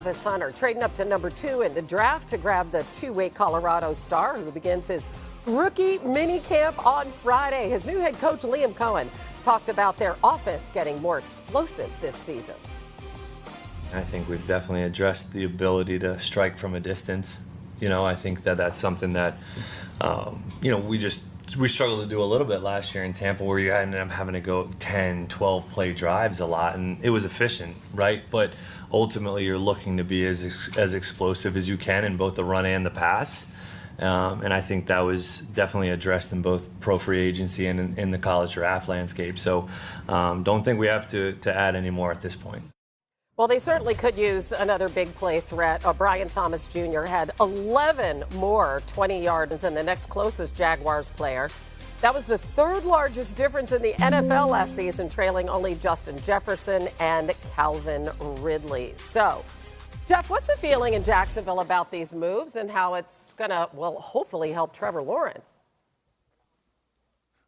Travis Hunter trading up to number 2 in the draft to grab the two-way Colorado star who begins his rookie minicamp on Friday. His new head coach, Liam Cohen, talked about their offense getting more explosive this season. I think we've definitely addressed the ability to strike from a distance. I think that's something that, we struggled to do a little bit last year in Tampa, where you ended up having to go 10, 12 play drives a lot, and it was efficient, right? But ultimately, you're looking to be as explosive as you can in both the run and the pass. And I think that was definitely addressed in both pro free agency and in the college draft landscape. So don't think we have to add any more at this point. Well, they certainly could use another big play threat. Brian Thomas Jr. had 11 more 20 yards than the next closest Jaguars player. That was the third largest difference in the NFL last season, trailing only Justin Jefferson and Calvin Ridley. So, Jeff, what's the feeling in Jacksonville about these moves and how it's going to, hopefully help Trevor Lawrence?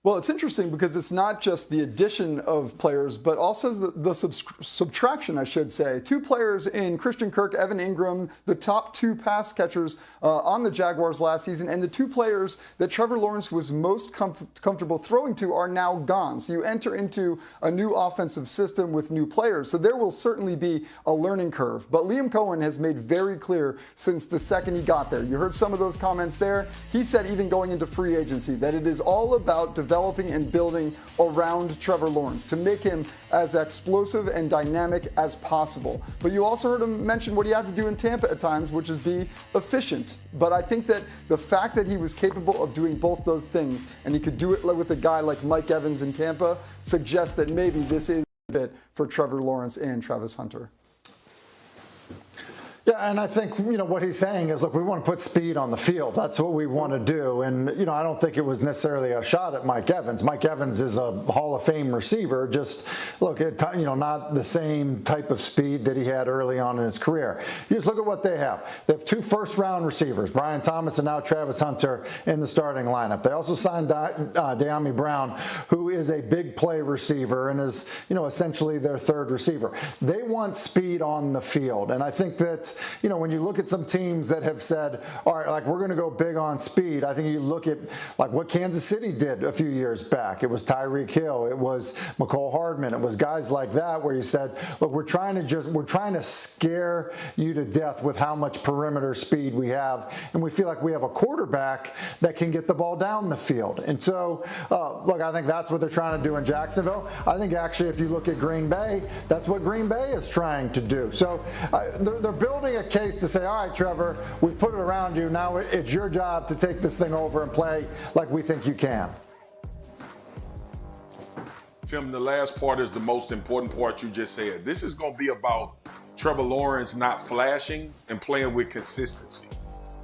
Well, it's interesting because it's not just the addition of players, but also the subtraction, I should say. 2 players in Christian Kirk, Evan Ingram, the top 2 pass catchers on the Jaguars last season, and the 2 players that Trevor Lawrence was most comfortable throwing to are now gone. So you enter into a new offensive system with new players. So there will certainly be a learning curve. But Liam Cohen has made very clear since the second he got there. You heard some of those comments there. He said even going into free agency that it is all about developing and building around Trevor Lawrence to make him as explosive and dynamic as possible. But you also heard him mention what he had to do in Tampa at times, which is be efficient. But I think that the fact that he was capable of doing both those things, and he could do it with a guy like Mike Evans in Tampa, suggests that maybe this is a fit for Trevor Lawrence and Travis Hunter. Yeah, and I think, what he's saying is, look, we want to put speed on the field. That's what we want to do. And, I don't think it was necessarily a shot at Mike Evans. Mike Evans is a Hall of Fame receiver. Just, look, not the same type of speed that he had early on in his career. You just look at what they have. They have 2 first-round receivers, Brian Thomas and now Travis Hunter, in the starting lineup. They also signed De'Ami Brown, who is a big play receiver and is, essentially their 3rd receiver. They want speed on the field. And I think that, when you look at some teams that have said, all right, like, we're going to go big on speed, I think you look at like what Kansas City did a few years back. It was Tyreek Hill. It was McCole Hardman. It was guys like that where you said, look, we're trying to scare you to death with how much perimeter speed we have. And we feel like we have a quarterback that can get the ball down the field. And so, look, I think that's what they're trying to do in Jacksonville. I think actually if you look at Green Bay, that's what Green Bay is trying to do. So they're building a case to say, all right, Trevor, we've put it around you. Now it's your job to take this thing over and play like we think you can. Tim, the last part is the most important part you just said. This is going to be about Trevor Lawrence not flashing and playing with consistency.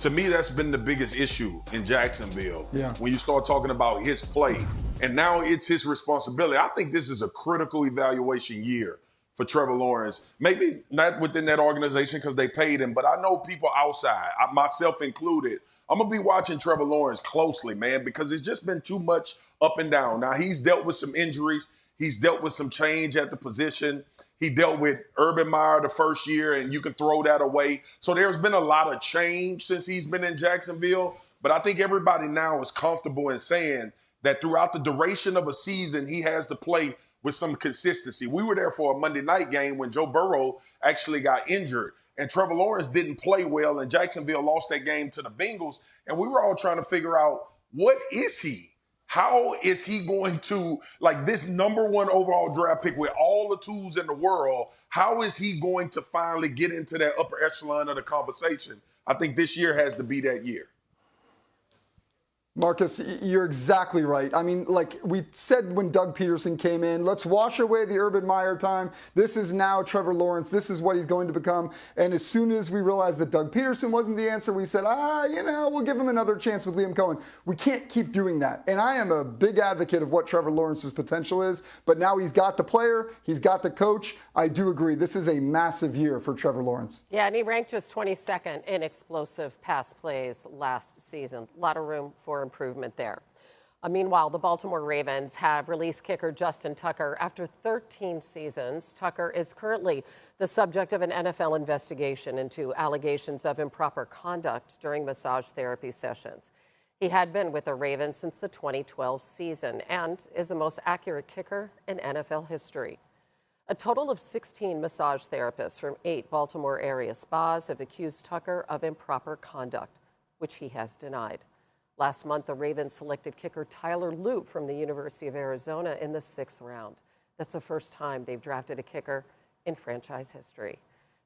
To me, that's been the biggest issue in Jacksonville. Yeah. When you start talking about his play. And now it's his responsibility. I think this is a critical evaluation year for Trevor Lawrence. Maybe not within that organization because they paid him, but I know people outside, myself included, I'm going to be watching Trevor Lawrence closely, man, because it's just been too much up and down. Now, he's dealt with some injuries. He's dealt with some change at the position. He dealt with Urban Meyer the first year, and you can throw that away. So there's been a lot of change since he's been in Jacksonville, but I think everybody now is comfortable in saying that throughout the duration of a season, he has to play with some consistency. We were there for a Monday night game when Joe Burrow actually got injured, and Trevor Lawrence didn't play well, and Jacksonville lost that game to the Bengals, and we were all trying to figure out, what is he? How is he going to, like, this #1 overall draft pick with all the tools in the world, how is he going to finally get into that upper echelon of the conversation? I think this year has to be that year. Marcus, you're exactly right. I mean, like we said when Doug Peterson came in, let's wash away the Urban Meyer time. This is now Trevor Lawrence. This is what he's going to become. And as soon as we realized that Doug Peterson wasn't the answer, we said, we'll give him another chance with Liam Cohen. We can't keep doing that. And I am a big advocate of what Trevor Lawrence's potential is. But now he's got the player. He's got the coach. I do agree. This is a massive year for Trevor Lawrence. Yeah, and he ranked just 22nd in explosive pass plays last season. A lot of room for improvement there. Meanwhile, the Baltimore Ravens have released kicker Justin Tucker after 13 seasons. Tucker is currently the subject of an NFL investigation into allegations of improper conduct during massage therapy sessions. He had been with the Ravens since the 2012 season and is the most accurate kicker in NFL history. A total of 16 massage therapists from 8 Baltimore area spas have accused Tucker of improper conduct, which he has denied. Last month, the Ravens selected kicker Tyler Loop from the University of Arizona in the 6th round. That's the first time they've drafted a kicker in franchise history.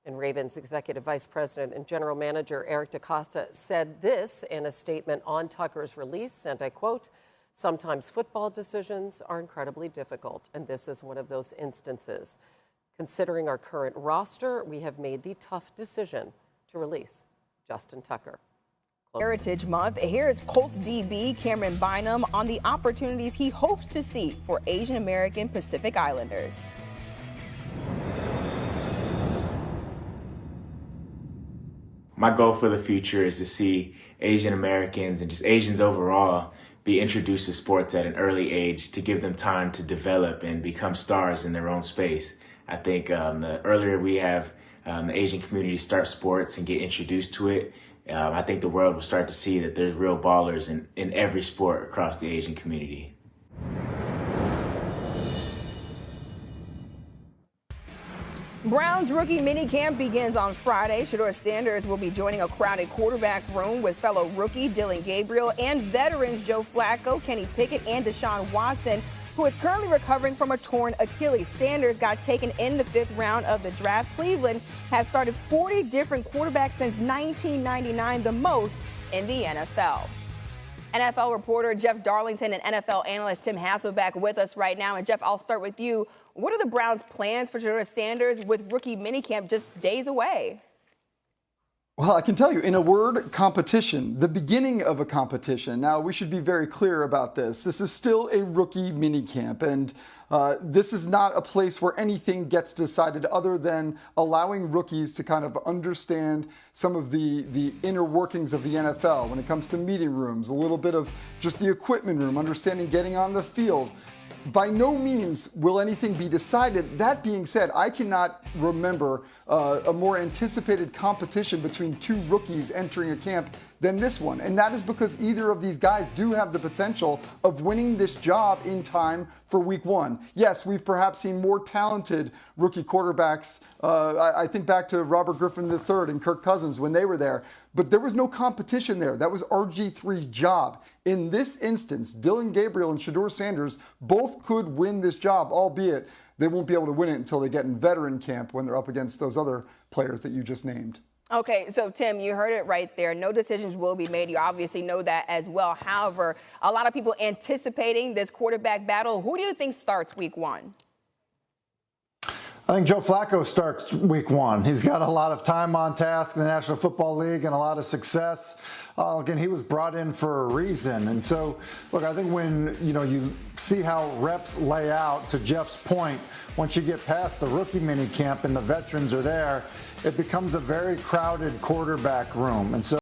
And Ravens Executive Vice President and General Manager Eric DaCosta said this in a statement on Tucker's release, and I quote, "Sometimes football decisions are incredibly difficult, and this is one of those instances. Considering our current roster, we have made the tough decision to release Justin Tucker." Heritage Month. Here's Colts DB Cameron Bynum on the opportunities he hopes to see for Asian American Pacific Islanders. My goal for the future is to see Asian Americans and just Asians overall be introduced to sports at an early age to give them time to develop and become stars in their own space. I think the earlier we have the Asian community start sports and get introduced to it, I think the world will start to see that there's real ballers in every sport across the Asian community. Browns rookie minicamp begins on Friday. Shedeur Sanders will be joining a crowded quarterback room with fellow rookie Dillon Gabriel and veterans Joe Flacco, Kenny Pickett, and Deshaun Watson, who is currently recovering from a torn Achilles. Sanders got taken in the 5th round of the draft. Cleveland has started 40 different quarterbacks since 1999, the most in the NFL. NFL reporter Jeff Darlington and NFL analyst Tim Hasselbeck with us right now. And Jeff, I'll start with you. What are the Browns' plans for Shedeur Sanders with rookie minicamp just days away? Well, I can tell you, in a word, competition, the beginning of a competition. Now, we should be very clear about this. This is still a rookie minicamp, and this is not a place where anything gets decided other than allowing rookies to kind of understand some of the inner workings of the NFL when it comes to meeting rooms, a little bit of just the equipment room, understanding getting on the field. By no means will anything be decided. That being said, I cannot remember a more anticipated competition between 2 rookies entering a camp than this one. And that is because either of these guys do have the potential of winning this job in time for week 1. Yes, we've perhaps seen more talented rookie quarterbacks. I think back to Robert Griffin III and Kirk Cousins when they were there. But there was no competition there. That was RG3's job. In this instance, Dillon Gabriel and Shedeur Sanders both could win this job, albeit they won't be able to win it until they get in veteran camp when they're up against those other players that you just named. Okay, so Tim, you heard it right there. No decisions will be made. You obviously know that as well. However, a lot of people anticipating this quarterback battle. Who do you think starts week 1? I think Joe Flacco starts week 1. He's got a lot of time on task in the National Football League and a lot of success. Again, he was brought in for a reason. And so, look, I think when, you see how reps lay out, to Jeff's point, once you get past the rookie mini camp and the veterans are there, it becomes a very crowded quarterback room. And so